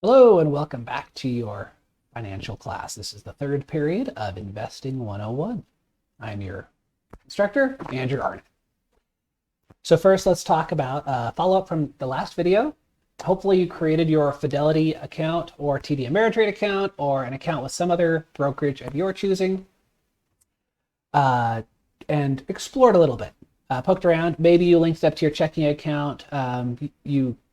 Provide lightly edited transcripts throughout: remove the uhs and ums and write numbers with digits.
Hello and welcome back to your financial class. This is the third period of Investing 101. I'm your instructor, Andrew Arnott. So first, let's talk about follow-up from the last video. Hopefully you created your Fidelity account or TD Ameritrade account or an account with some other brokerage of your choosing and explored a little bit. Poked around. Maybe you linked it up to your checking account.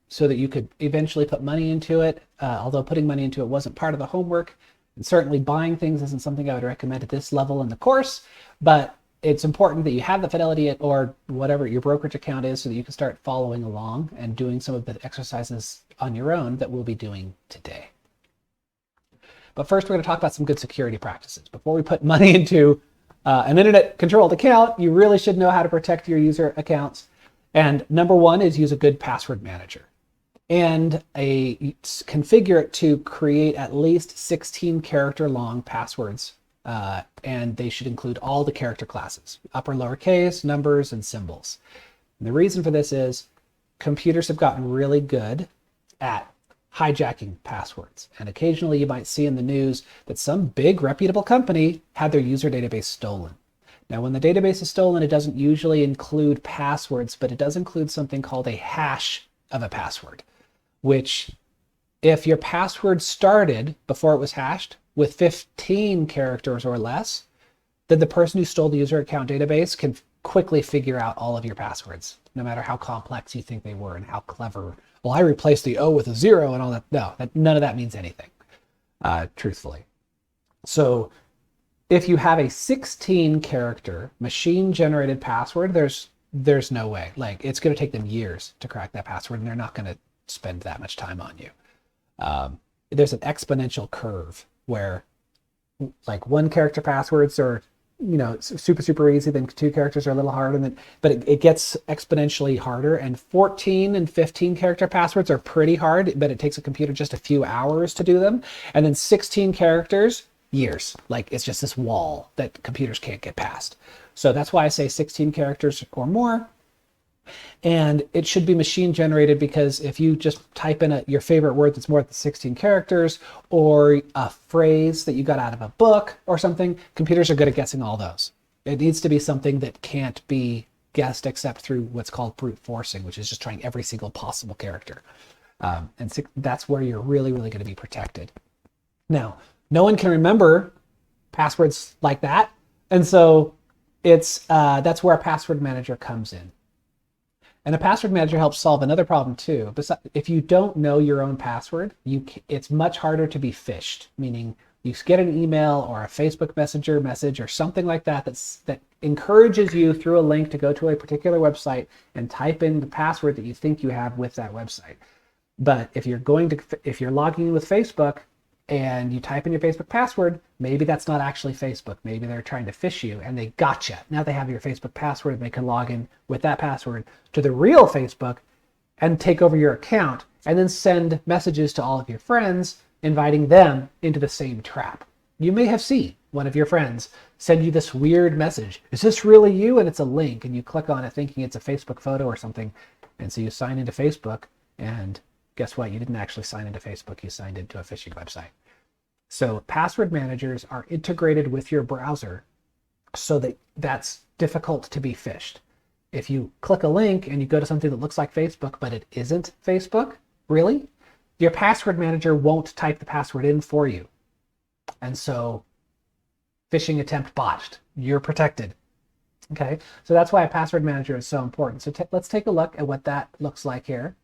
So that you could eventually put money into it, although putting money into it wasn't part of the homework. And certainly buying things isn't something I would recommend at this level in the course, but it's important that you have the Fidelity or whatever your brokerage account is so that you can start following along and doing some of the exercises on your own that we'll be doing today. But first, we're going to talk about some good security practices. Before we put money into an internet-controlled account, you really should know how to protect your user accounts. And number one is use a good password manager. And configure it to create at least 16 character long passwords. And they should include all the character classes, upper, lowercase, numbers, and symbols. And the reason for this is computers have gotten really good at hijacking passwords. And occasionally you might see in the news that some big reputable company had their user database stolen. Now, when the database is stolen, it doesn't usually include passwords, but it does include something called a hash of a password, which if your password started before it was hashed with 15 characters or less, then the person who stole the user account database can quickly figure out all of your passwords, no matter how complex you think they were and how clever. Well, I replaced the O with a 0 and all that. No, none of that means anything, truthfully. So if you have a 16 character machine generated password, there's no way. Like, it's going to take them years to crack that password, and they're not going to spend that much time on you. There's an exponential curve where like one character passwords are, super easy, then two characters are a little harder, but it gets exponentially harder, and 14 and 15 character passwords are pretty hard, but it takes a computer just a few hours to do them. And then 16 characters, years. Like, it's just this wall that computers can't get past. So that's why I say 16 characters or more. And it should be machine generated, because if you just type in your favorite word that's more than 16 characters, or a phrase that you got out of a book or something, computers are good at guessing all those. It needs to be something that can't be guessed except through what's called brute forcing, which is just trying every single possible character. And that's where you're really, really going to be protected. Now, no one can remember passwords like that. And so that's where a password manager comes in. And a password manager helps solve another problem too. If you don't know your own password, it's much harder to be phished, meaning you get an email or a Facebook Messenger message or something like that that encourages you through a link to go to a particular website and type in the password that you think you have with that website. But if you're logging in with Facebook and you type in your Facebook password, maybe that's not actually Facebook. Maybe they're trying to phish you and they gotcha. Now they have your Facebook password and they can log in with that password to the real Facebook and take over your account and then send messages to all of your friends, inviting them into the same trap. You may have seen one of your friends send you this weird message. Is this really you? And it's a link, and you click on it thinking it's a Facebook photo or something. And so you sign into Facebook, and guess what? You didn't actually sign into Facebook. You signed into a phishing website. So password managers are integrated with your browser so that that's difficult to be phished. If you click a link and you go to something that looks like Facebook, but it isn't Facebook, really, your password manager won't type the password in for you. And so phishing attempt botched. You're protected. Okay, so that's why a password manager is so important. So let's take a look at what that looks like here.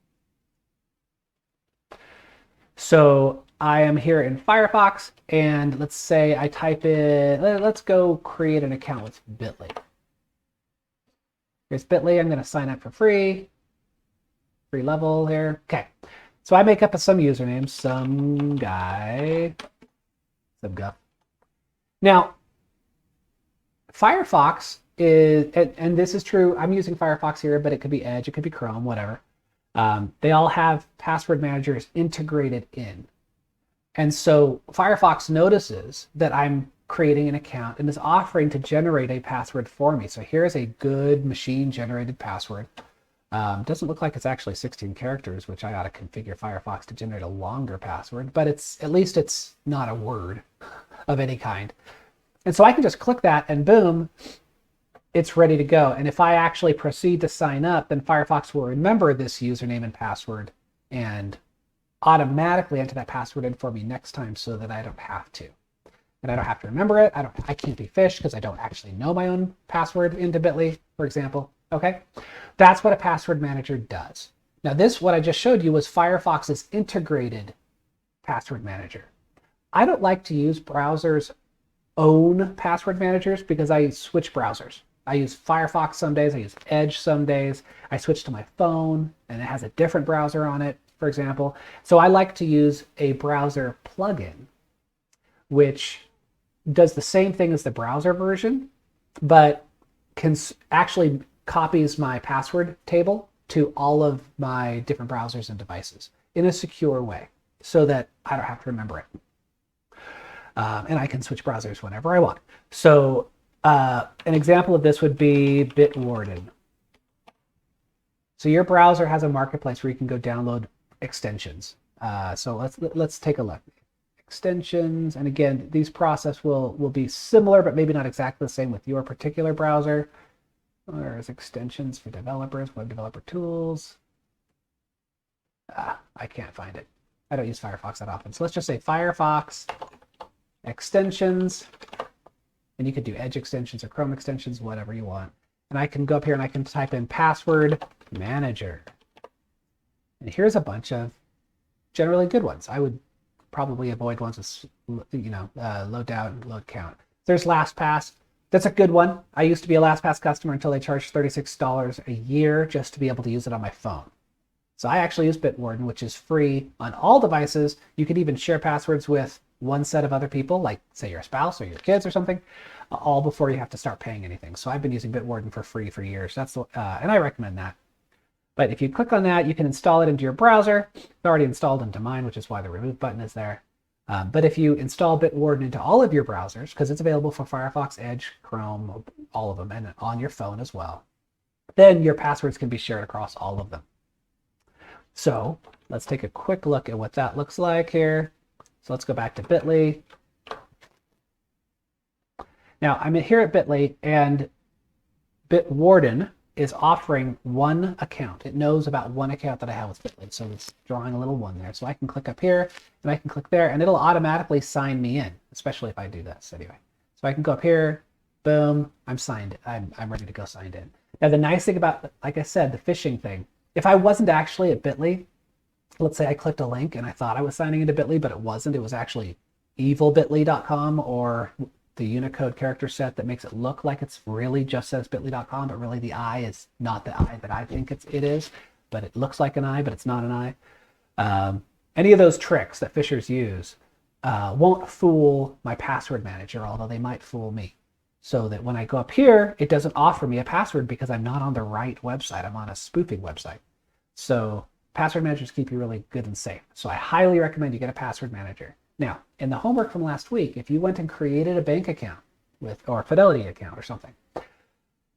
So I am here in Firefox, and let's say I type in, let's go create an account with Bitly. Here's Bitly. I'm going to sign up for free level here. Okay, so I make up some username, some guy, some guff. Now, Firefox is, and this is true, I'm using Firefox here, but it could be Edge, it could be Chrome, whatever. They all have password managers integrated in. And so Firefox notices that I'm creating an account and is offering to generate a password for me. So here's a good machine generated password. Doesn't look like it's actually 16 characters, which I ought to configure Firefox to generate a longer password, but at least it's not a word of any kind. And so I can just click that and boom, it's ready to go. And if I actually proceed to sign up, then Firefox will remember this username and password and automatically enter that password in for me next time so that I don't have to. And I don't have to remember it. I can't be phished because I don't actually know my own password into Bitly, for example. Okay, that's what a password manager does. Now what I just showed you was Firefox's integrated password manager. I don't like to use browsers' own password managers because I switch browsers. I use Firefox some days, I use Edge some days. I switch to my phone and it has a different browser on it, for example. So I like to use a browser plugin, which does the same thing as the browser version, but actually copies my password table to all of my different browsers and devices in a secure way so that I don't have to remember it. And I can switch browsers whenever I want. So an example of this would be Bitwarden. So your browser has a marketplace where you can go download extensions. So let's take a look. Extensions, and again, these process will be similar, but maybe not exactly the same with your particular browser. There's extensions for developers, web developer tools. I can't find it. I don't use Firefox that often. So let's just say Firefox extensions, and you could do Edge extensions or Chrome extensions, whatever you want. And I can go up here and I can type in password manager. And here's a bunch of generally good ones. I would probably avoid ones with, load down, load count. There's LastPass. That's a good one. I used to be a LastPass customer until they charged $36 a year just to be able to use it on my phone. So I actually use Bitwarden, which is free on all devices. You could even share passwords with one set of other people, like say your spouse or your kids or something, all before you have to start paying anything. So I've been using Bitwarden for free for years. And I recommend that. But if you click on that, you can install it into your browser. It's already installed into mine, which is why the remove button is there. But if you install Bitwarden into all of your browsers, because it's available for Firefox, Edge, Chrome, all of them, and on your phone as well, then your passwords can be shared across all of them. So let's take a quick look at what that looks like here. So let's go back to Bitly. Now I'm here at Bitly, and Bitwarden is offering one account. It knows about one account that I have with Bitly, so it's drawing a little one there. So I can click up here and I can click there, and it'll automatically sign me in, especially if I do this anyway. So I can go up here, boom, I'm signed. I'm ready to go signed in. Now the nice thing about, like I said, the phishing thing, if I wasn't actually at Bitly, let's say I clicked a link and I thought I was signing into Bitly, but it wasn't. It was actually evilbitly.com or the Unicode character set that makes it look like it's really just says bit.ly.com, but really the I is not the I that I think it is, but it looks like an I, but it's not an I. Any of those tricks that phishers use won't fool my password manager, although they might fool me. So that when I go up here, it doesn't offer me a password because I'm not on the right website. I'm on a spoofing website. So password managers keep you really good and safe. So I highly recommend you get a password manager. Now, in the homework from last week, if you went and created a bank account or a Fidelity account or something,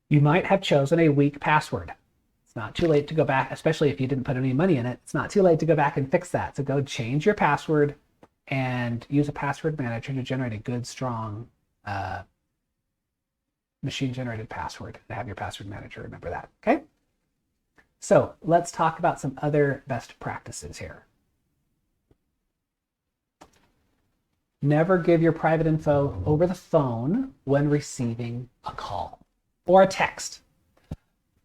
you might have chosen a weak password. It's not too late to go back, especially if you didn't put any money in it. It's not too late to go back and fix that. So go change your password and use a password manager to generate a good, strong machine-generated password and have your password manager remember that, okay? So let's talk about some other best practices here. Never give your private info over the phone when receiving a call or a text.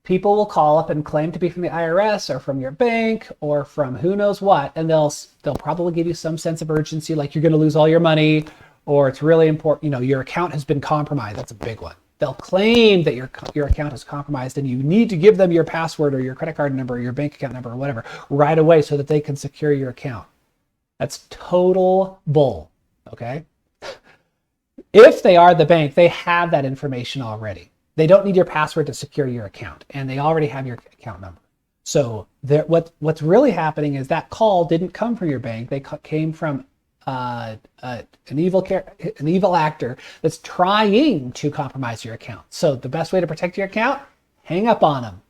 People will call up and claim to be from the IRS or from your bank or from who knows what, and they'll probably give you some sense of urgency, like you're going to lose all your money, or it's really important, your account has been compromised. That's a big one. They'll claim that your account is compromised and you need to give them your password or your credit card number or your bank account number or whatever right away so that they can secure your account. That's total bull, okay? If they are the bank, they have that information already. They don't need your password to secure your account, and they already have your account number. So what's really happening is that call didn't come from your bank. They came from an evil actor that's trying to compromise your account. So the best way to protect your account, hang up on them.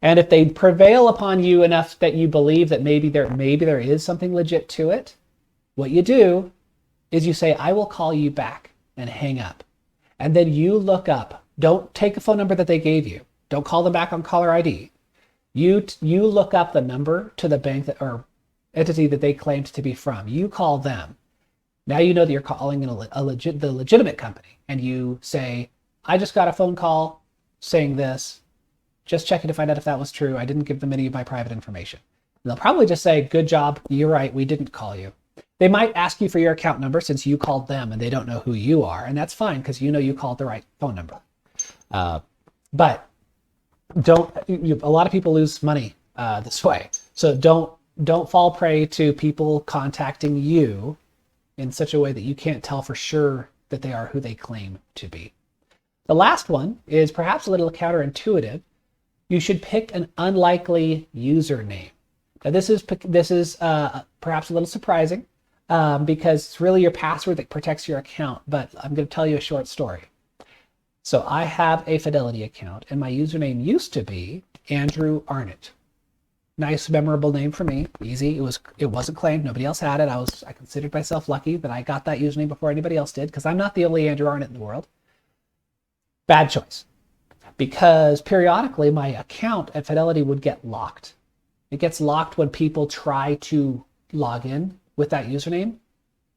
And if they prevail upon you enough that you believe that maybe there is something legit to it, what you do is you say, I will call you back, and hang up. And then you look up. Don't take the phone number that they gave you. Don't call them back on caller ID. You look up the number to the bank that, or entity that they claimed to be from. You call them. Now you know that you're calling the legitimate company, and you say, I just got a phone call saying this. Just checking to find out if that was true. I didn't give them any of my private information. And they'll probably just say, good job, you're right, we didn't call you. They might ask you for your account number since you called them and they don't know who you are, and that's fine because you know you called the right phone number. But a lot of people lose money this way. So don't fall prey to people contacting you in such a way that you can't tell for sure that they are who they claim to be. The last one is perhaps a little counterintuitive. You should pick an unlikely username. Now this is perhaps a little surprising because it's really your password that protects your account, but I'm going to tell you a short story. So I have a Fidelity account, and my username used to be Andrew Arnott. Nice, memorable name for me. Easy. It wasn't claimed. Nobody else had it. I considered myself lucky that I got that username before anybody else did, because I'm not the only Andrew Arnott in the world. Bad choice, because periodically my account at Fidelity would get locked. It gets locked when people try to log in with that username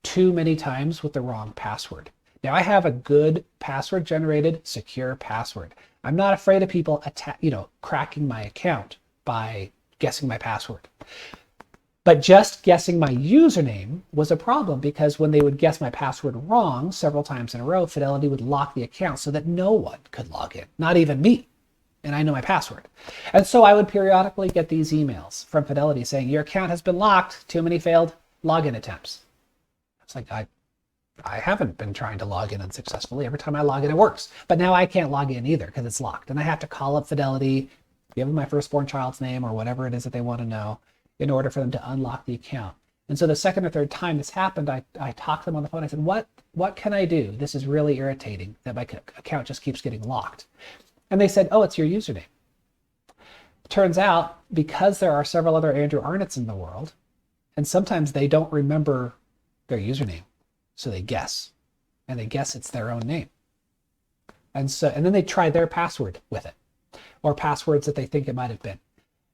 too many times with the wrong password. Now I have a good password generated, secure password. I'm not afraid of people cracking my account by guessing my password. But just guessing my username was a problem, because when they would guess my password wrong several times in a row, Fidelity would lock the account so that no one could log in, not even me. And I know my password. And so I would periodically get these emails from Fidelity saying, your account has been locked, too many failed login attempts. It's like, I haven't been trying to log in unsuccessfully. Every time I log in, it works. But now I can't log in either because it's locked. And I have to call up Fidelity, give them my firstborn child's name or whatever it is that they want to know in order for them to unlock the account. And so the second or third time this happened, I talked to them on the phone. I said, what can I do? This is really irritating that my account just keeps getting locked. And they said, oh, it's your username. Turns out, because there are several other Andrew Arnotts in the world, and sometimes they don't remember their username, so they guess. And they guess it's their own name. And then they try their password with it, or passwords that they think it might have been.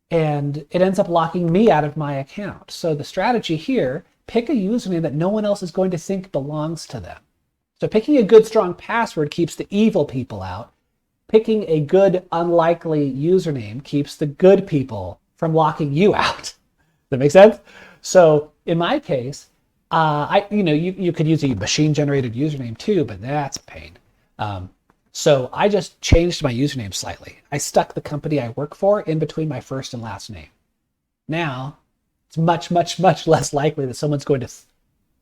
And it ends up locking me out of my account. So the strategy here, pick a username that no one else is going to think belongs to them. So picking a good, strong password keeps the evil people out. Picking a good, unlikely username keeps the good people from locking you out. Does that make sense? So in my case, you could use a machine-generated username too, but that's a pain. So I just changed my username slightly. I stuck the company I work for in between my first and last name. Now, it's much, much, much less likely that someone's going to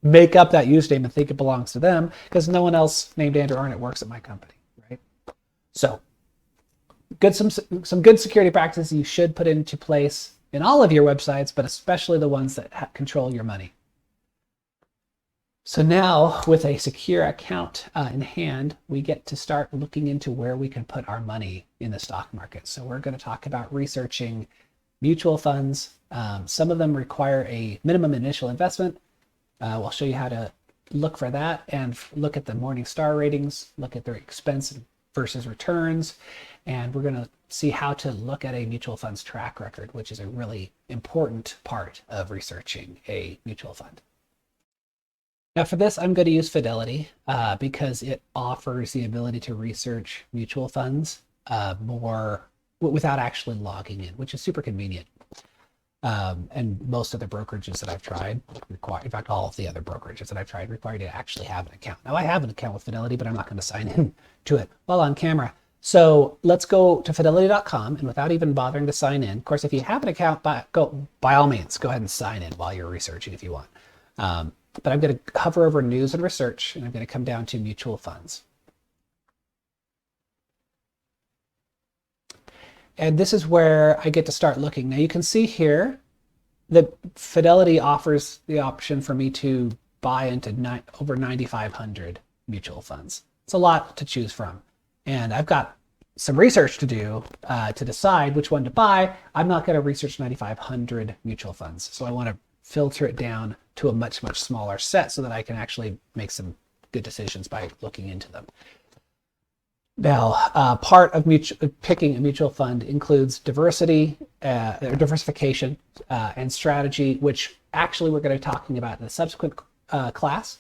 make up that username and think it belongs to them, because no one else named Andrew Arnott works at my company, right? So, some good security practices you should put into place in all of your websites, but especially the ones that control your money. So now, with a secure account in hand, we get to start looking into where we can put our money in the stock market. So we're going to talk about researching mutual funds. Some of them require a minimum initial investment. We'll show you how to look for that and look at the Morningstar ratings, look at their expense versus returns, and we're going to see how to look at a mutual fund's track record, which is a really important part of researching a mutual fund. Now for this, I'm going to use Fidelity because it offers the ability to research mutual funds more without actually logging in, which is super convenient. And most other brokerages that I've tried require, in fact, all of the other brokerages that I've tried require you to actually have an account. Now I have an account with Fidelity, but I'm not going to sign in to it while on camera. So let's go to fidelity.com, and without even bothering to sign in, of course, if you have an account, by all means, go ahead and sign in while you're researching if you want. But I'm going to hover over news and research, and I'm going to come down to mutual funds. And this is where I get to start looking. Now you can see here that Fidelity offers the option for me to buy into over 9,500 mutual funds. It's a lot to choose from. And I've got some research to do to decide which one to buy. I'm not going to research 9,500 mutual funds. So I want to filter it down to a much, much smaller set so that I can actually make some good decisions by looking into them. Now, part of picking a mutual fund includes diversification and strategy, which actually we're going to be talking about in a subsequent class.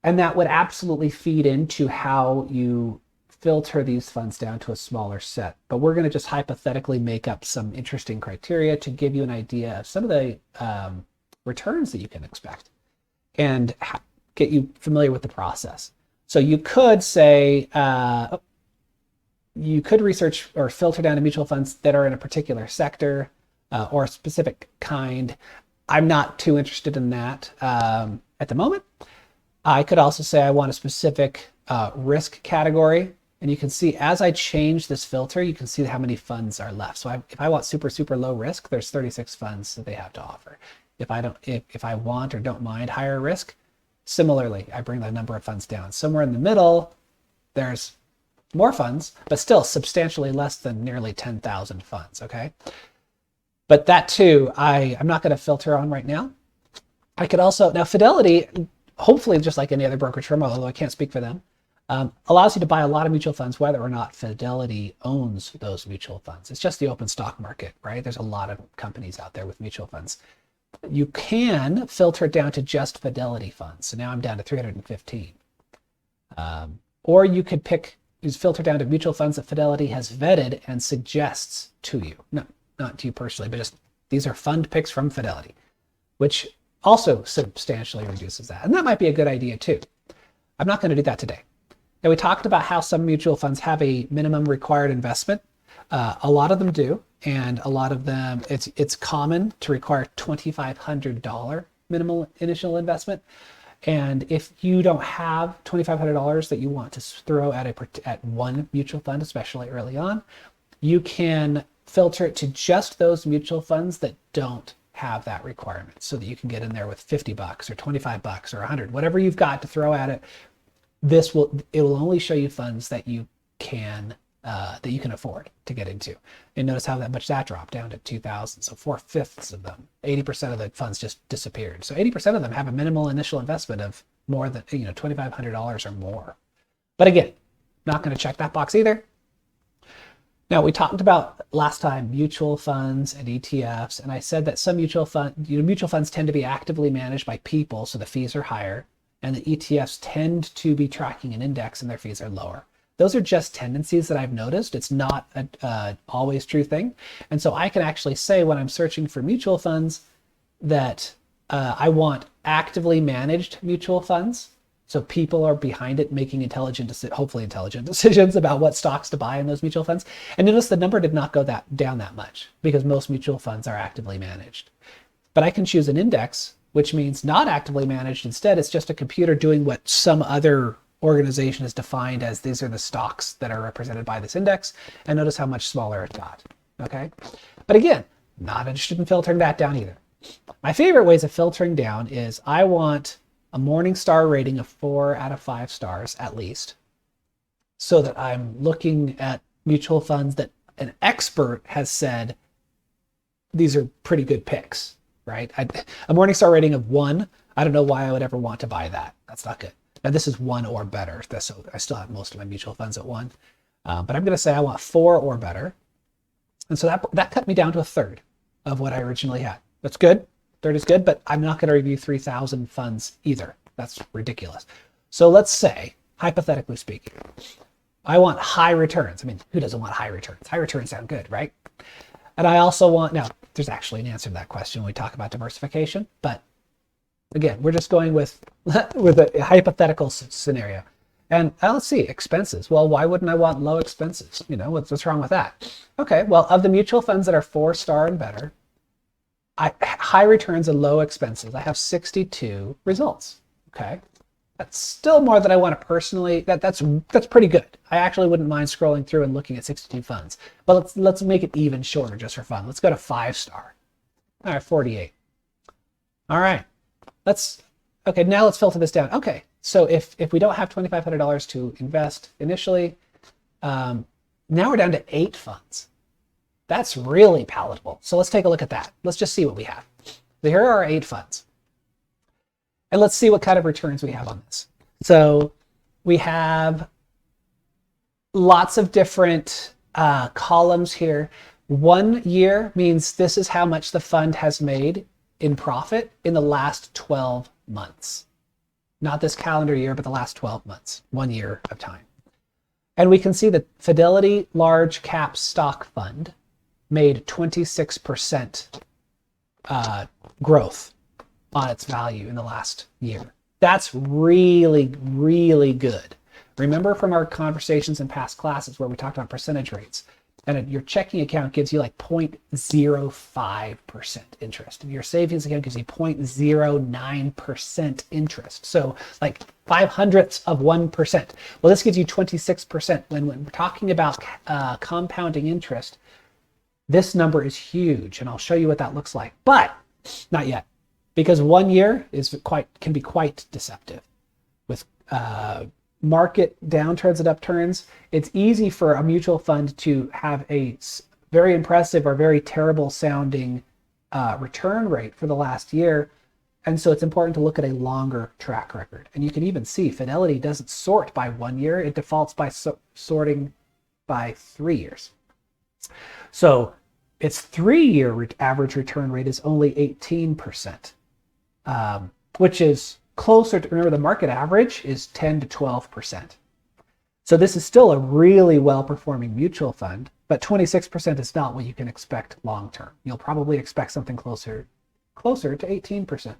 And that would absolutely feed into how you filter these funds down to a smaller set. But we're going to just hypothetically make up some interesting criteria to give you an idea of some of the returns that you can expect and get you familiar with the process. So you could say, you could research or filter down to mutual funds that are in a particular sector or a specific kind. I'm not too interested in that at the moment. I could also say I want a specific risk category. And you can see as I change this filter, you can see how many funds are left. So if I want super, super low risk, there's 36 funds that they have to offer. If I want or don't mind higher risk, similarly, I bring the number of funds down. Somewhere in the middle, there's more funds, but still substantially less than nearly 10,000 funds, okay? But that too, I'm not gonna filter on right now. I could also, now Fidelity, hopefully just like any other brokerage firm, although I can't speak for them, allows you to buy a lot of mutual funds whether or not Fidelity owns those mutual funds. It's just the open stock market, right? There's a lot of companies out there with mutual funds. You can filter it down to just Fidelity funds. So now I'm down to 315. Or you could filter down to mutual funds that Fidelity has vetted and suggests to you. No, not to you personally, but just these are fund picks from Fidelity, which also substantially reduces that. And that might be a good idea too. I'm not going to do that today. Now we talked about how some mutual funds have a minimum required investment. A lot of them do, and a lot of them, it's common to require $2,500 minimal initial investment. And if you don't have $2,500 that you want to throw at one mutual fund, especially early on, you can filter it to just those mutual funds that don't have that requirement, so that you can get in there with 50 bucks or 25 bucks or 100, whatever you've got to throw at it. It will only show you funds that you can afford to get into. And notice how much that dropped down to 2,000. So 4/5 of them, 80% of the funds just disappeared. So 80% of them have a minimal initial investment of more than $2,500 or more. But again, not going to check that box either. Now we talked about last time mutual funds and ETFs, and I said that some mutual funds tend to be actively managed by people, so the fees are higher, and the ETFs tend to be tracking an index and their fees are lower. Those are just tendencies that I've noticed. It's not a always true thing. And so I can actually say when I'm searching for mutual funds that I want actively managed mutual funds. So people are behind it making hopefully intelligent decisions about what stocks to buy in those mutual funds. And notice the number did not go down that much because most mutual funds are actively managed. But I can choose an index, which means not actively managed. Instead, it's just a computer doing what some other organization is defined as these are the stocks that are represented by this index. And notice how much smaller it got, okay? But again, not interested in filtering that down either. My favorite ways of filtering down is I want a Morningstar rating of 4 out of 5 stars at least, so that I'm looking at mutual funds that an expert has said, these are pretty good picks, right? A Morningstar rating of 1, I don't know why I would ever want to buy that. That's not good. Now this is 1 or better, so I still have most of my mutual funds at 1, but I'm going to say I want 4 or better, and so that cut me down to 1/3 of what I originally had. That's good. 1/3 is good, but I'm not going to review 3,000 funds either. That's ridiculous. So let's say, hypothetically speaking, I want high returns. I mean, who doesn't want high returns? High returns sound good, right? And I also want, now there's actually an answer to that question when we talk about diversification, but again, we're just going with a hypothetical scenario. And let's see, expenses. Well, why wouldn't I want low expenses? What's wrong with that? Okay, well, of the mutual funds that are 4-star and better, high returns and low expenses, I have 62 results, okay? That's still more than I want to personally, that's pretty good. I actually wouldn't mind scrolling through and looking at 62 funds, but let's make it even shorter just for fun. Let's go to 5-star. All right, 48. All right. Now let's filter this down. Okay, so if we don't have $2,500 to invest initially, Now we're down to 8 funds. That's really palatable. So let's take a look at that. Let's just see what we have. So here are our 8 funds. And let's see what kind of returns we have on this. So we have lots of different columns here. 1 year means this is how much the fund has made in profit in the last 12 months. Not this calendar year, but the last 12 months, 1 year of time. And we can see that Fidelity Large Cap Stock Fund made 26% growth on its value in the last year. That's really, really good. Remember from our conversations in past classes where we talked about percentage rates, and your checking account gives you like 0.05% interest. Your savings account gives you 0.09% interest. So like 0.05%. Well, this gives you 26%. When we're talking about compounding interest, this number is huge, and I'll show you what that looks like. But not yet, because 1 year can be quite deceptive. With market downturns and upturns, it's easy for a mutual fund to have a very impressive or very terrible sounding return rate for the last year. And so it's important to look at a longer track record. And you can even see Fidelity doesn't sort by 1 year. It defaults by sorting by 3 years. So its 3-year average return rate is only 18%, which is closer to, remember, the market average is 10 to 12%. So this is still a really well-performing mutual fund, but 26% is not what you can expect long-term. You'll probably expect something closer to 18%.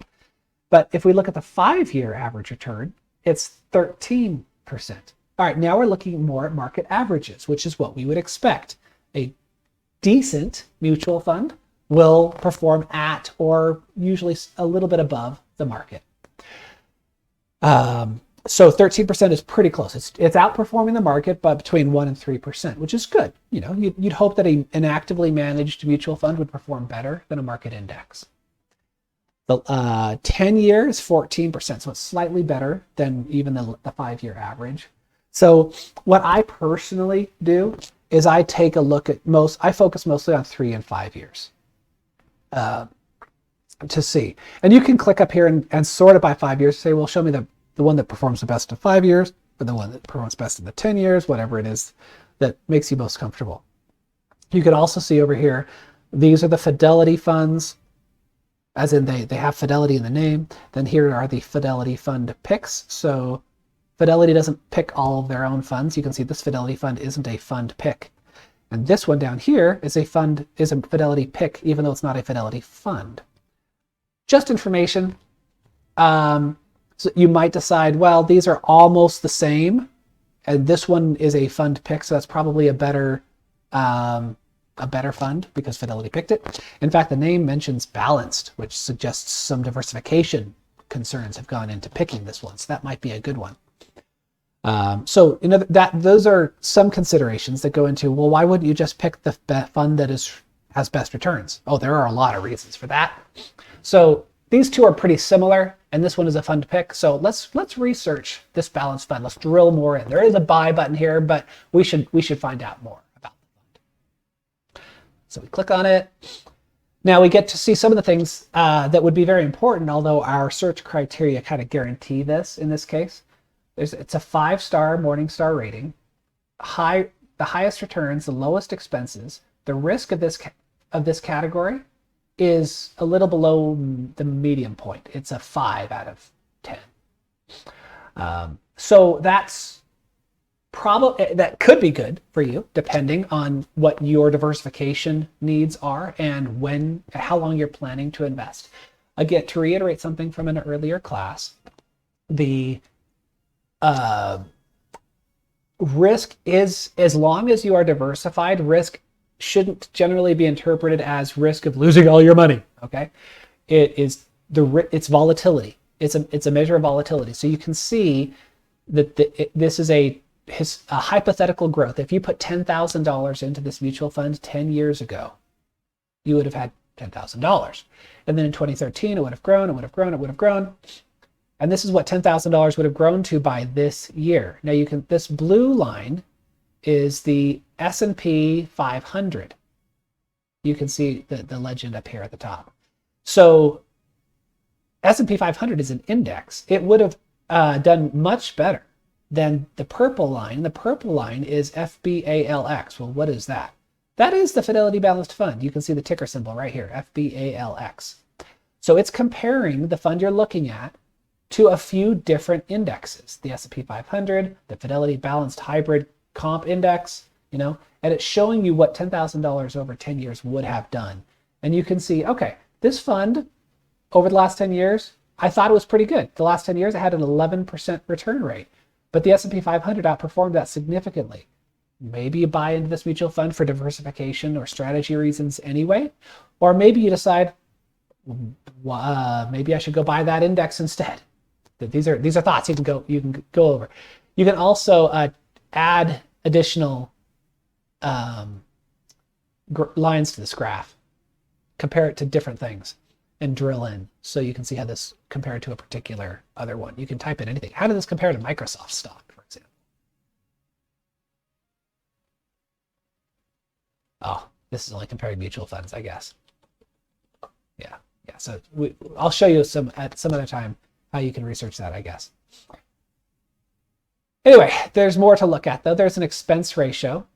But if we look at the 5-year average return, it's 13%. All right, now we're looking more at market averages, which is what we would expect. A decent mutual fund will perform at or usually a little bit above the market. So 13% is pretty close. It's outperforming the market, but between 1 and 3%, which is good. You know, you'd hope that an actively managed mutual fund would perform better than a market index. The 10 year is 14%, so it's slightly better than even the 5-year average. So what I personally do is I take a look at I focus mostly on 3 and 5 years to see. And you can click up here and sort it by 5 years. Say, well, show me the one that performs the best in 5 years, or the one that performs best in the 10 years, whatever it is that makes you most comfortable. You can also see over here, these are the Fidelity funds, as in they have Fidelity in the name. Then here are the Fidelity fund picks. So Fidelity doesn't pick all of their own funds. You can see this Fidelity fund isn't a fund pick. And this one down here is a Fidelity pick, even though it's not a Fidelity fund. Just information. So you might decide, well, these are almost the same, and this one is a fund pick, so that's probably a better fund because Fidelity picked it. In fact, the name mentions balanced, which suggests some diversification concerns have gone into picking this one, so that might be a good one. So you know those are some considerations that go into, well, why wouldn't you just pick the fund that has best returns? Oh, there are a lot of reasons for that. So these two are pretty similar, and this one is a fund pick. So let's research this balanced fund. Let's drill more in. There is a buy button here, but we should find out more about the fund. So we click on it. Now we get to see some of the things that would be very important, although our search criteria kind of guarantee this in this case. It's a 5-star Morningstar rating, the highest returns, the lowest expenses. The risk of this category is a little below the medium point. It's a 5 out of 10. So that could be good for you, depending on what your diversification needs are and how long you're planning to invest. Again, to reiterate something from an earlier class, the risk is, as long as you are diversified, risk shouldn't generally be interpreted as risk of losing all your money. Okay, it's volatility. It's a measure of volatility. So you can see that this is a hypothetical growth. If you put $10,000 into this mutual fund 10 years ago, you would have had $10,000, and then in 2013 it would have grown. It would have grown. It would have grown. And this is what $10,000 would have grown to by this year. Now this blue line is the S&P 500. You can see the legend up here at the top. So S&P 500 is an index. It would have done much better than the purple line. The purple line is FBALX. Well, what is that? That is the Fidelity Balanced Fund. You can see the ticker symbol right here, FBALX. So it's comparing the fund you're looking at to a few different indexes, the S&P 500, the Fidelity Balanced Hybrid Comp Index, and it's showing you what $10,000 over 10 years would have done. And you can see, okay, this fund over the last 10 years, I thought it was pretty good. The last 10 years, it had an 11% return rate, but the S&P 500 outperformed that significantly. Maybe you buy into this mutual fund for diversification or strategy reasons anyway, or maybe you decide, maybe I should go buy that index instead. These are thoughts you can go over. You can also add additional lines to this graph, compare it to different things, and drill in so you can see how this compared to a particular other one. You can type in anything. How did this compare to Microsoft stock, for example? Oh, this is only comparing mutual funds, I guess. Yeah. So I'll show you at some other time how you can research that, I guess. Anyway, there's more to look at though. There's an expense ratio.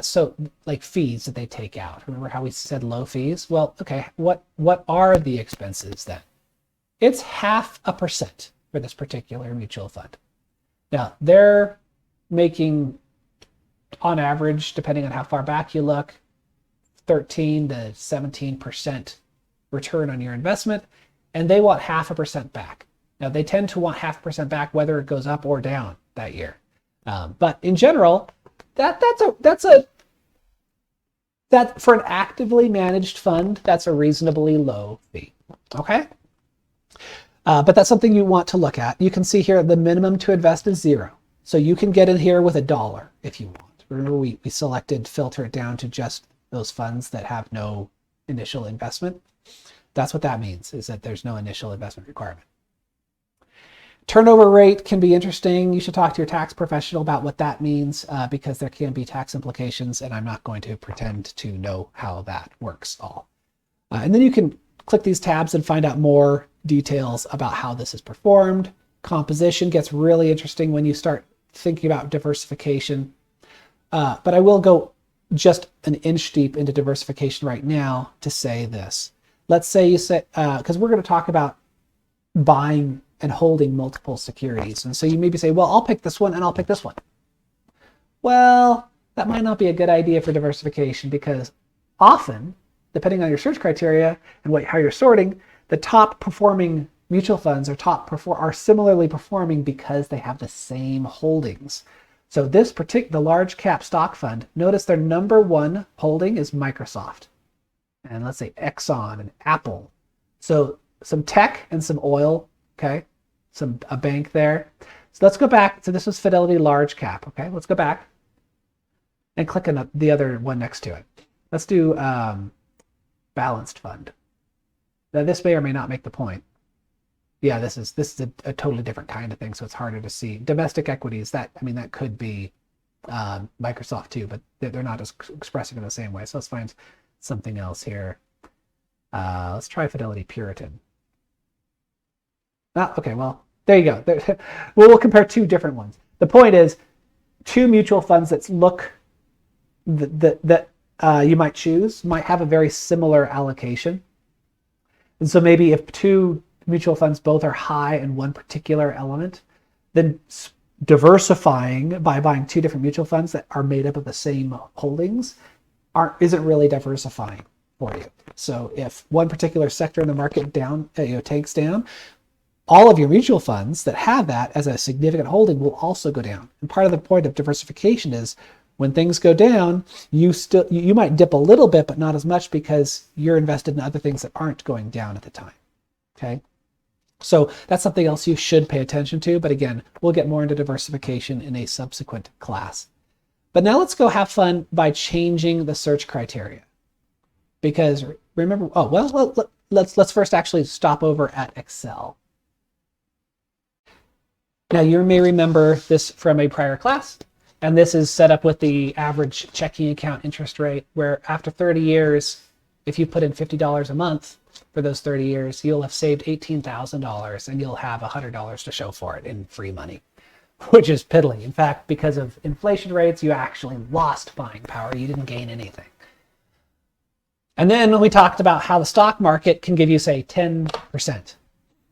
So like fees that they take out. Remember how we said low fees? Well, okay, what are the expenses then? It's 0.5% for this particular mutual fund. Now they're making, on average, depending on how far back you look, 13 to 17% return on your investment, and they want 0.5% back. Now they tend to want 0.5% back whether it goes up or down that year. But in general, that for an actively managed fund, that's a reasonably low fee. Okay? But that's something you want to look at. You can see here the minimum to invest is 0. So you can get in here with $1 if you want. Remember we selected filter it down to just those funds that have no initial investment. That's what that means, is that there's no initial investment requirement. Turnover rate can be interesting. You should talk to your tax professional about what that means because there can be tax implications, and I'm not going to pretend to know how that works all. And then you can click these tabs and find out more details about how this is performed. Composition gets really interesting when you start thinking about diversification. But I will go just an inch deep into diversification right now to say this. Let's say you say, because we're going to talk about buying and holding multiple securities. And so you maybe say, well, I'll pick this one and I'll pick this one. Well, that might not be a good idea for diversification because often, depending on your search criteria and how you're sorting, the top performing mutual funds are similarly performing because they have the same holdings. So this the large cap stock fund, notice their number one holding is Microsoft. And let's say Exxon and Apple. So some tech and some oil, okay? A bank there. So let's go back. So this was Fidelity large cap, okay? Let's go back and click on the other one next to it. Let's do balanced fund. Now this may or may not make the point. Yeah, this is a totally different kind of thing, so it's harder to see. Domestic equities, that could be Microsoft too, but they're not as expressive in the same way. So let's find something else here. Let's try Fidelity Puritan. Okay, well, there you go. We'll compare two different ones. The point is, two mutual funds that you might choose might have a very similar allocation. And so maybe if two mutual funds both are high in one particular element, then diversifying by buying two different mutual funds that are made up of the same holdings isn't really diversifying for you. So if one particular sector in the market takes down, all of your mutual funds that have that as a significant holding will also go down. And part of the point of diversification is when things go down, you might dip a little bit, but not as much because you're invested in other things that aren't going down at the time. Okay. So that's something else you should pay attention to. But again, we'll get more into diversification in a subsequent class. But now let's go have fun by changing the search criteria. Because remember, let's first actually stop over at Excel. Now you may remember this from a prior class. And this is set up with the average checking account interest rate, where after 30 years, if you put in $50 a month for those 30 years, you'll have saved $18,000 and you'll have $100 to show for it in free money, which is piddly. In fact, because of inflation rates, you actually lost buying power. You didn't gain anything. And then we talked about how the stock market can give you, say, 10%.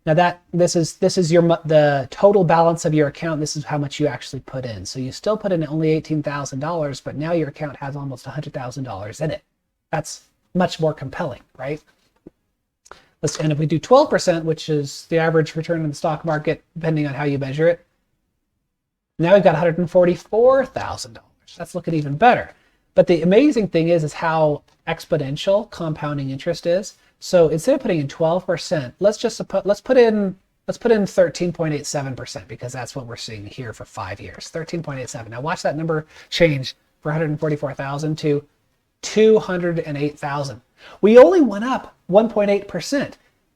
Now this is the total balance of your account. This is how much you actually put in. So you still put in only $18,000, but now your account has almost $100,000 in it. That's much more compelling, right? And if we do 12%, which is the average return in the stock market, depending on how you measure it, now we've got $144,000. That's looking even better. But the amazing thing is how exponential compounding interest is. So instead of putting in 12%, let's put in 13.87%, because that's what we're seeing here for 5 years. 13.87. Now watch that number change for 144,000 to 208,000. We only went up 1.8%,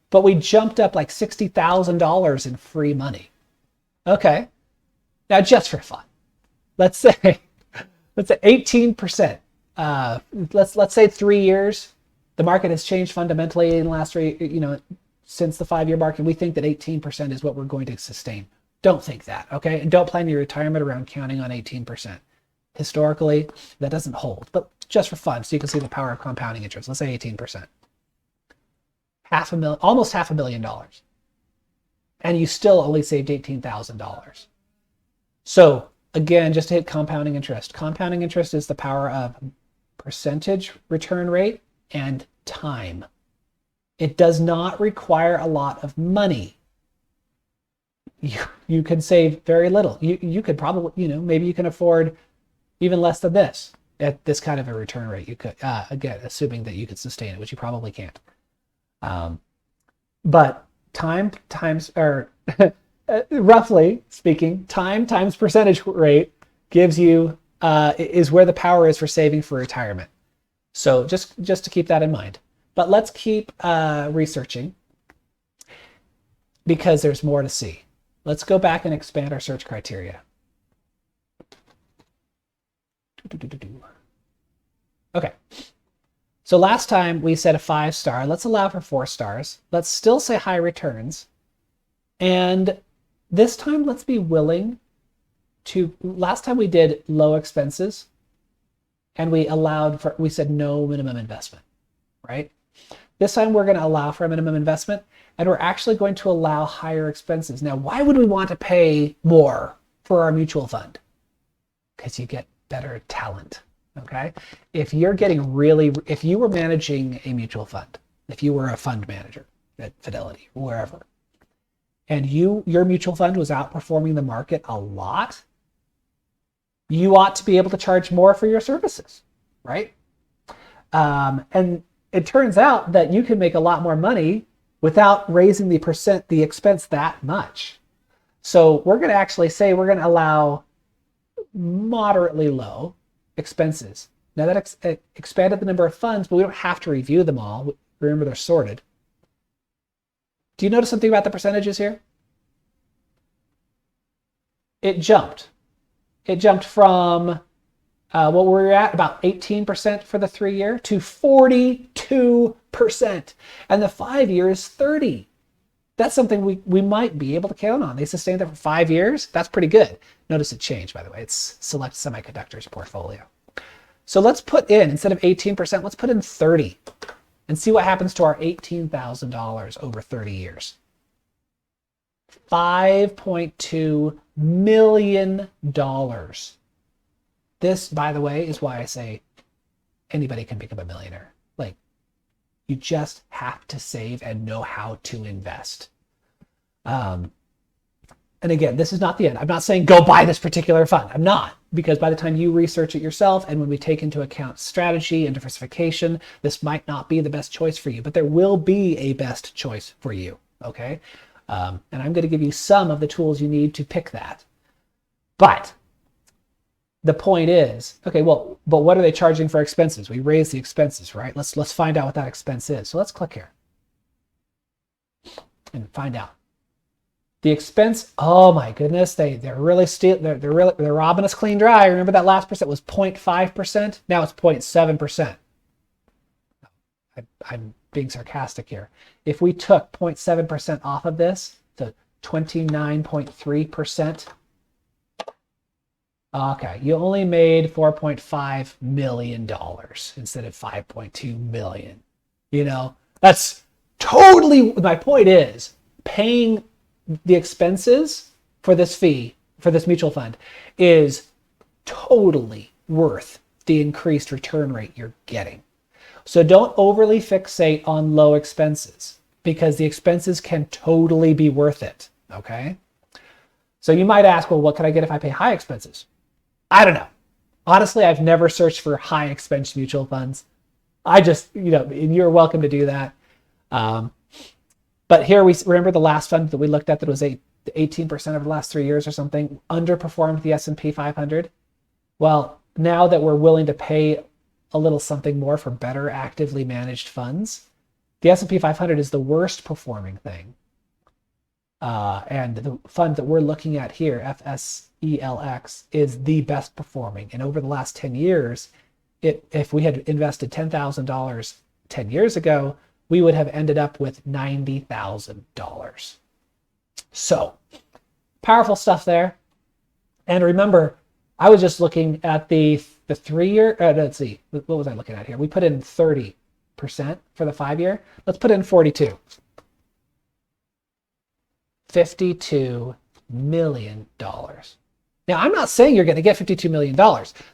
but we jumped up like $60,000 in free money. Okay. Now just for fun, let's say 18%. Let's say 3 years. The market has changed fundamentally in the last since the 5-year mark, and we think that 18% is what we're going to sustain. Don't think that, okay? And don't plan your retirement around counting on 18%. Historically, that doesn't hold, but just for fun, so you can see the power of compounding interest. Let's say 18%. Almost $500,000. And you still only saved $18,000. So again, just to hit compounding interest. Compounding interest is the power of percentage return rate and time. It does not require a lot of money. You can save very little. You could probably, maybe you can afford even less than this at this kind of a return rate. You could, again, assuming that you could sustain it, which you probably can't. But time times, or roughly speaking, time times percentage rate gives you, is where the power is for saving for retirement. So just to keep that in mind. But let's keep researching, because there's more to see. Let's go back and expand our search criteria. Okay. So last time we said a 5-star. Let's allow for 4 stars. Let's still say high returns. And this time let's be willing to, last time we did low expenses, and we said no minimum investment, right? This time we're going to allow for a minimum investment, and we're actually going to allow higher expenses. Now, why would we want to pay more for our mutual fund? Because you get better talent, okay? If you were managing a mutual fund, if you were a fund manager at Fidelity, wherever, and your mutual fund was outperforming the market a lot, you ought to be able to charge more for your services, right? And it turns out that you can make a lot more money without raising the expense that much. So we're going to actually say we're going to allow moderately low expenses. Now that expanded the number of funds, but we don't have to review them all. Remember, they're sorted. Do you notice something about the percentages here? It jumped. It jumped from what we were at, about 18% for the 3-year, to 42%. And the 5-year is 30%. That's something we might be able to count on. They sustained that for 5 years. That's pretty good. Notice it changed, by the way. It's Select Semiconductors portfolio. So let's put in, instead of 18%, let's put in 30% and see what happens to our $18,000 over 30 years. $5.2 million. This, by the way, is why I say anybody can become a millionaire. Like, you just have to save and know how to invest. And again, this is not the end. I'm not saying go buy this particular fund. I'm not, because by the time you research it yourself, and when we take into account strategy and diversification, this might not be the best choice for you, but there will be a best choice for you, okay? And I'm going to give you some of the tools you need to pick that. But the point is, okay, well, but what are they charging for expenses? We raise the expenses, right? Let's find out what that expense is. So let's click here and find out. The expense, oh my goodness, they're really they're robbing us clean dry. Remember that last percent was 0.5%? Now it's 0.7%. I'm being sarcastic here. If we took 0.7% off of this, to 29.3%, okay, you only made $4.5 million instead of 5.2 million. You know, that's totally, my point is, paying the expenses for this fee, for this mutual fund, is totally worth the increased return rate you're getting. So don't overly fixate on low expenses, because the expenses can totally be worth it, okay? So you might ask, well, what can I get if I pay high expenses? I don't know. Honestly, I've never searched for high expense mutual funds. I just, you're welcome to do that. But here we remember the last fund that we looked at that was 18% over the last 3 years or something, underperformed the S&P 500. Well, now that we're willing to pay a little something more for better actively managed funds, the S&P 500 is the worst performing thing. And the fund that we're looking at here, FSELX, is the best performing. And over the last 10 years, if we had invested $10,000 10 years ago, we would have ended up with $90,000. So powerful stuff there. And remember, I was just looking at the 3-year, let's see, what was I looking at here? We put in 30% for the 5-year. Let's put in 42. $52 million. Now, I'm not saying you're going to get $52 million.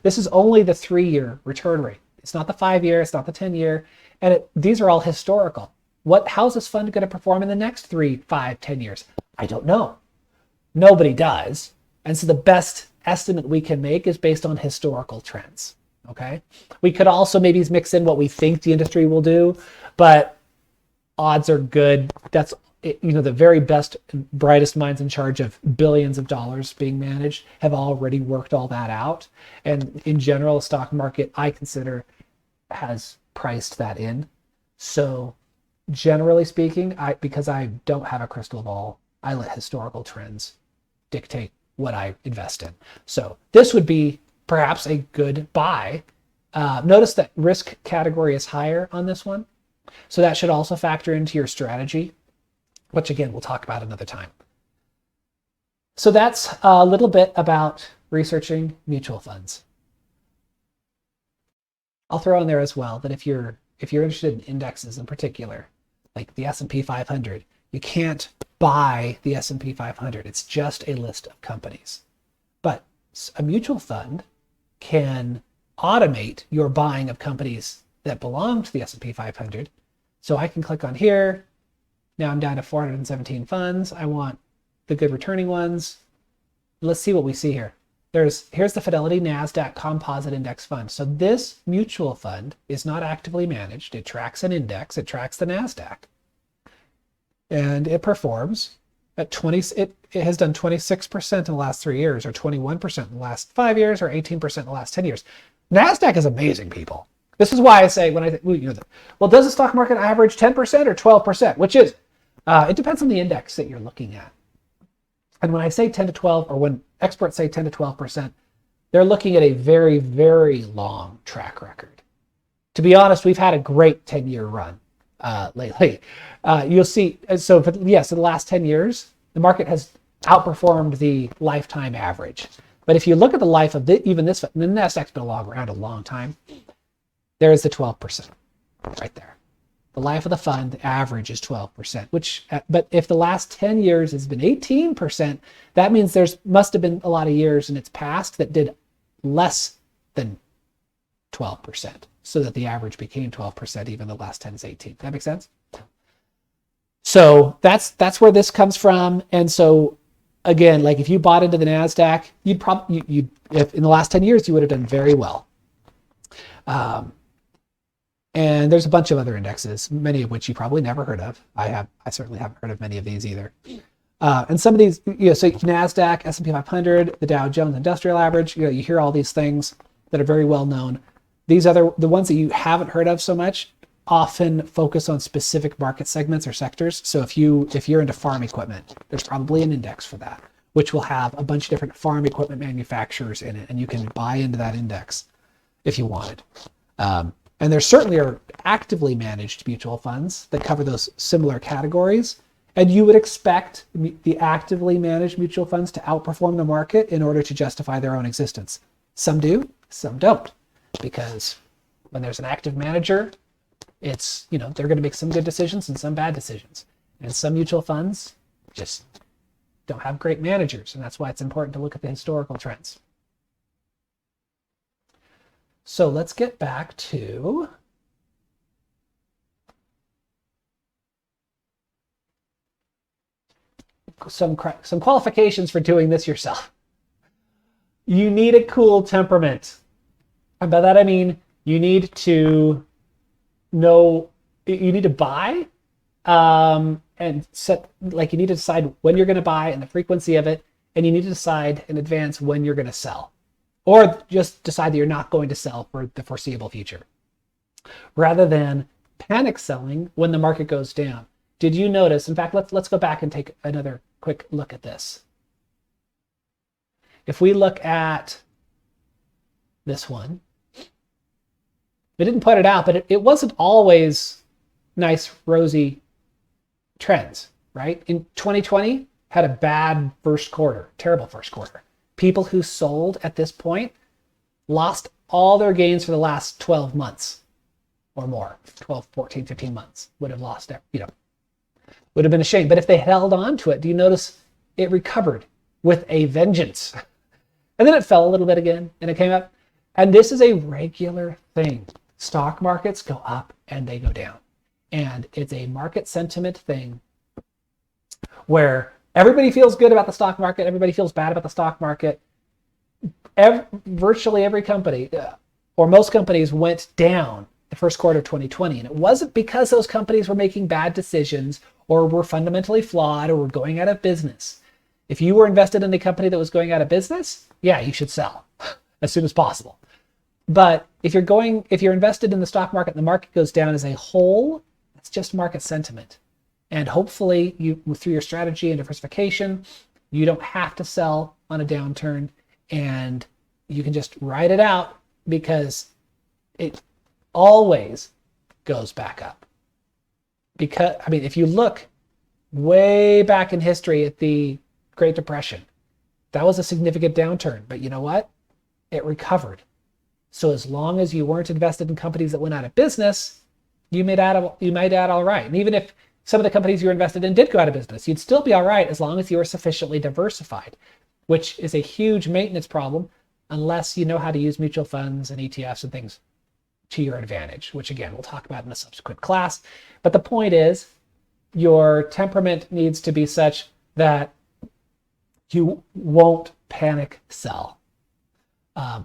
This is only the 3-year return rate. It's not the 5-year, it's not the 10-year. And these are all historical. How's this fund going to perform in the next 3, 5, 10 years? I don't know. Nobody does. And so the best estimate we can make is based on historical trends. Okay. We could also maybe mix in what we think the industry will do, but odds are good. That's, the very best, brightest minds in charge of billions of dollars being managed have already worked all that out. And in general, the stock market, I consider, has priced that in. So generally speaking, because I don't have a crystal ball, I let historical trends dictate what I invest in. So this would be perhaps a good buy. Notice that risk category is higher on this one. So that should also factor into your strategy, which again, we'll talk about another time. So that's a little bit about researching mutual funds. I'll throw in there as well that if you're interested in indexes in particular, like the S&P 500, you can't buy the S&P 500. It's just a list of companies. But a mutual fund can automate your buying of companies that belong to the S&P 500. So I can click on here. Now I'm down to 417 funds. I want the good returning ones. Let's see what we see here. Here's the Fidelity NASDAQ Composite Index Fund. So this mutual fund is not actively managed. It tracks an index. It tracks the NASDAQ. And it performs at 20, it has done 26% in the last 3 years, or 21% in the last 5 years, or 18% in the last 10 years. NASDAQ is amazing, people. This is why I say, well, does the stock market average 10% or 12%? Which is, it depends on the index that you're looking at. And when I say 10 to 12, or when experts say 10 to 12%, they're looking at a very, very long track record. To be honest, we've had a great 10-year run lately. You'll see, so yes, in the last 10 years, the market has outperformed the lifetime average. But if you look at the life of even this, the NASDAQ's been around a long time, there is the 12% right there. The life of the fund, the average is 12%, but if the last 10 years has been 18%, that means must have been a lot of years in its past that did less than 12%, so that the average became 12%, even the last 10 is 18. That makes sense? So that's where this comes from. And so again, like if you bought into the NASDAQ, if in the last 10 years, you would have done very well. And there's a bunch of other indexes, many of which you probably never heard of. I certainly haven't heard of many of these either. And some of these, so NASDAQ, S&P 500, the Dow Jones Industrial Average, you hear all these things that are very well known. These other, the ones that you haven't heard of so much, often focus on specific market segments or sectors. So if you're into farm equipment, there's probably an index for that, which will have a bunch of different farm equipment manufacturers in it, and you can buy into that index if you wanted. And there certainly are actively managed mutual funds that cover those similar categories. And you would expect the actively managed mutual funds to outperform the market in order to justify their own existence. Some do, some don't, because when there's an active manager, it's, they're going to make some good decisions and some bad decisions. And some mutual funds just don't have great managers. And that's why it's important to look at the historical trends. So let's get back to some qualifications for doing this yourself. You need a cool temperament. And by that I mean you need to know, you need to buy and set, like you need to decide when you're going to buy and the frequency of it, and you need to decide in advance when you're going to sell, or just decide that you're not going to sell for the foreseeable future, rather than panic selling when the market goes down. Did you notice, in fact, let's go back and take another quick look at this. If we look at this one, we didn't point it out, but it wasn't always nice, rosy trends, right? In 2020, had a bad first quarter, terrible first quarter. People who sold at this point lost all their gains for the last 12 months or more. 12, 14, 15 months would have lost, would have been a shame. But if they held on to it, do you notice it recovered with a vengeance? And then it fell a little bit again and it came up. And this is a regular thing. Stock markets go up and they go down. And it's a market sentiment thing where everybody feels good about the stock market. Everybody feels bad about the stock market. Virtually every company, or most companies, went down the first quarter of 2020. And it wasn't because those companies were making bad decisions or were fundamentally flawed or were going out of business. If you were invested in a company that was going out of business, yeah, you should sell as soon as possible. But if you're invested in the stock market and the market goes down as a whole, it's just market sentiment. And hopefully you, through your strategy and diversification, you don't have to sell on a downturn and you can just ride it out, because it always goes back up. Because, if you look way back in history at the Great Depression, that was a significant downturn, but you know what? It recovered. So as long as you weren't invested in companies that went out of business, you might add all right. And even if some of the companies you were invested in did go out of business, you'd still be all right as long as you were sufficiently diversified, which is a huge maintenance problem unless you know how to use mutual funds and ETFs and things to your advantage, which again, we'll talk about in a subsequent class. But the point is, your temperament needs to be such that you won't panic sell.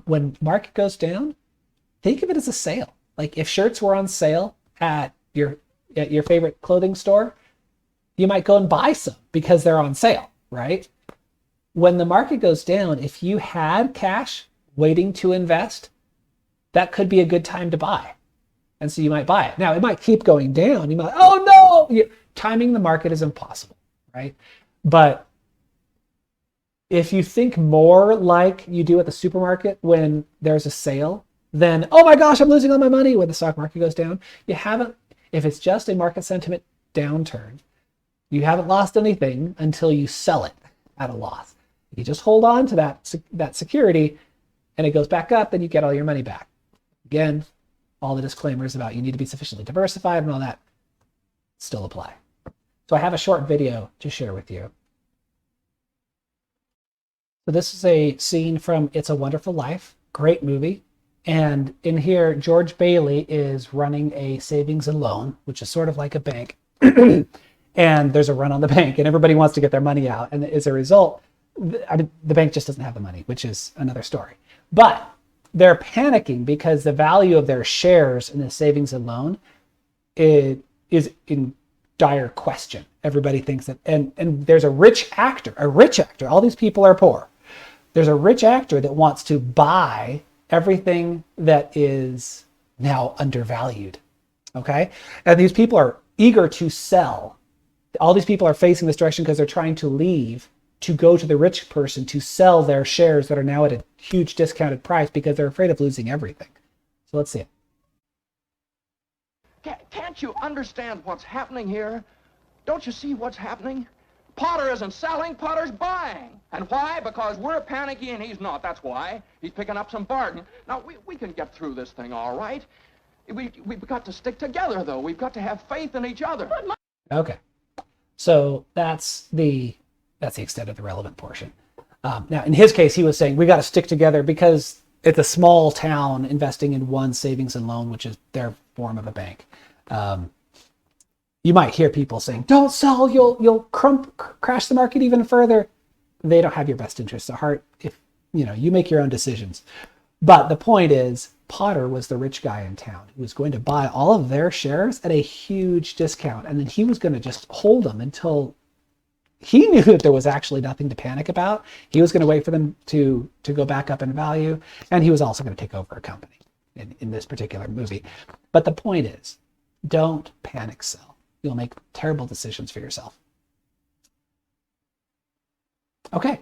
When market goes down, think of it as a sale. Like if shirts were on sale at your favorite clothing store, you might go and buy some because they're on sale, right? When the market goes down, if you had cash waiting to invest, that could be a good time to buy. And so you might buy it. Now, it might keep going down. You might, oh no! Timing the market is impossible, right? But if you think more like you do at the supermarket when there's a sale, then, oh my gosh, I'm losing all my money when the stock market goes down. If it's just a market sentiment downturn, you haven't lost anything until you sell it at a loss. You just hold on to that security and it goes back up and you get all your money back. Again, all the disclaimers about you need to be sufficiently diversified and all that still apply. So I have a short video to share with you. So this is a scene from It's a Wonderful Life, great movie. And in here, George Bailey is running a savings and loan, which is sort of like a bank. And there's a run on the bank and everybody wants to get their money out. And as a result, the bank just doesn't have the money, which is another story. But they're panicking because the value of their shares in the savings and loan is in dire question. Everybody thinks that, and there's a rich actor, all these people are poor. There's a rich actor that wants to buy everything that is now undervalued. Okay. And these people are eager to sell. All these people are facing this direction because they're trying to leave to go to the rich person to sell their shares that are now at a huge discounted price because they're afraid of losing everything. So let's see it. Can't you understand what's happening here? Don't you see what's happening? Potter isn't selling, Potter's buying. And why? Because we're panicky and he's not. That's why. He's picking up some bargain. Now, we can get through this thing all right. We've got to stick together, though. We've got to have faith in each other. Okay. So that's the extent of the relevant portion. Now, in his case, he was saying we got to stick together because it's a small town investing in one savings and loan, which is their form of a bank. You might hear people saying, "Don't sell, you'll crash the market even further." They don't have your best interests at heart. If you make your own decisions. But the point is, Potter was the rich guy in town who was going to buy all of their shares at a huge discount, and then he was going to just hold them until he knew that there was actually nothing to panic about. He was going to wait for them to go back up in value, and he was also going to take over a company in this particular movie. But the point is, don't panic sell. You'll make terrible decisions for yourself. Okay,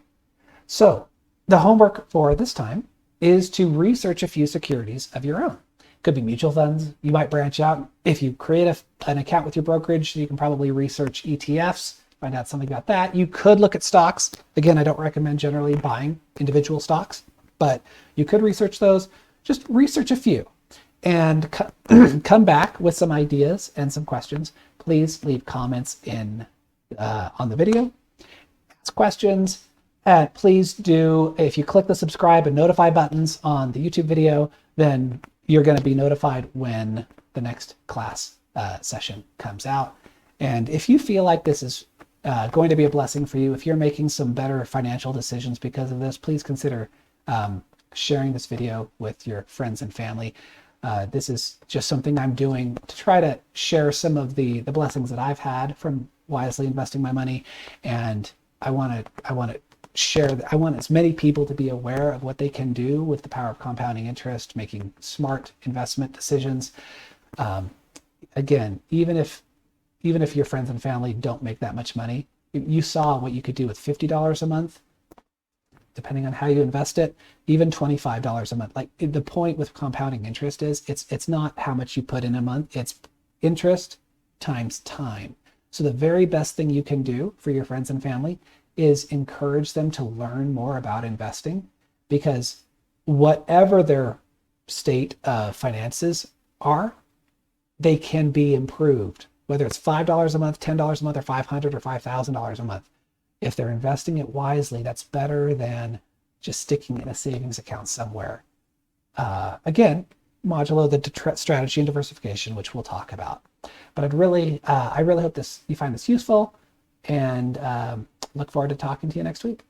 so the homework for this time is to research a few securities of your own. Could be mutual funds. You might branch out. If you create an account with your brokerage, you can probably research ETFs, find out something about that. You could look at stocks. Again, I don't recommend generally buying individual stocks, but you could research those. Just research a few and come back with some ideas and some questions. Please leave comments on the video, ask questions, and please do, if you click the subscribe and notify buttons on the YouTube video, then you're going to be notified when the next class session comes out. And if you feel like this is going to be a blessing for you, if you're making some better financial decisions because of this, please consider sharing this video with your friends and family. This is just something I'm doing to try to share some of the blessings that I've had from wisely investing my money, and I want to share. I want as many people to be aware of what they can do with the power of compounding interest, making smart investment decisions. Again, even if your friends and family don't make that much money, you saw what you could do with $50 a month. Depending on how you invest it, even $25 a month. Like, the point with compounding interest is it's not how much you put in a month, it's interest times time. So the very best thing you can do for your friends and family is encourage them to learn more about investing, because whatever their state of finances are, they can be improved, whether it's $5 a month, $10 a month, or $500 or $5,000 a month. If they're investing it wisely, that's better than just sticking in a savings account somewhere. Again, modulo the strategy and diversification, which we'll talk about. But I really hope you find this useful, and look forward to talking to you next week.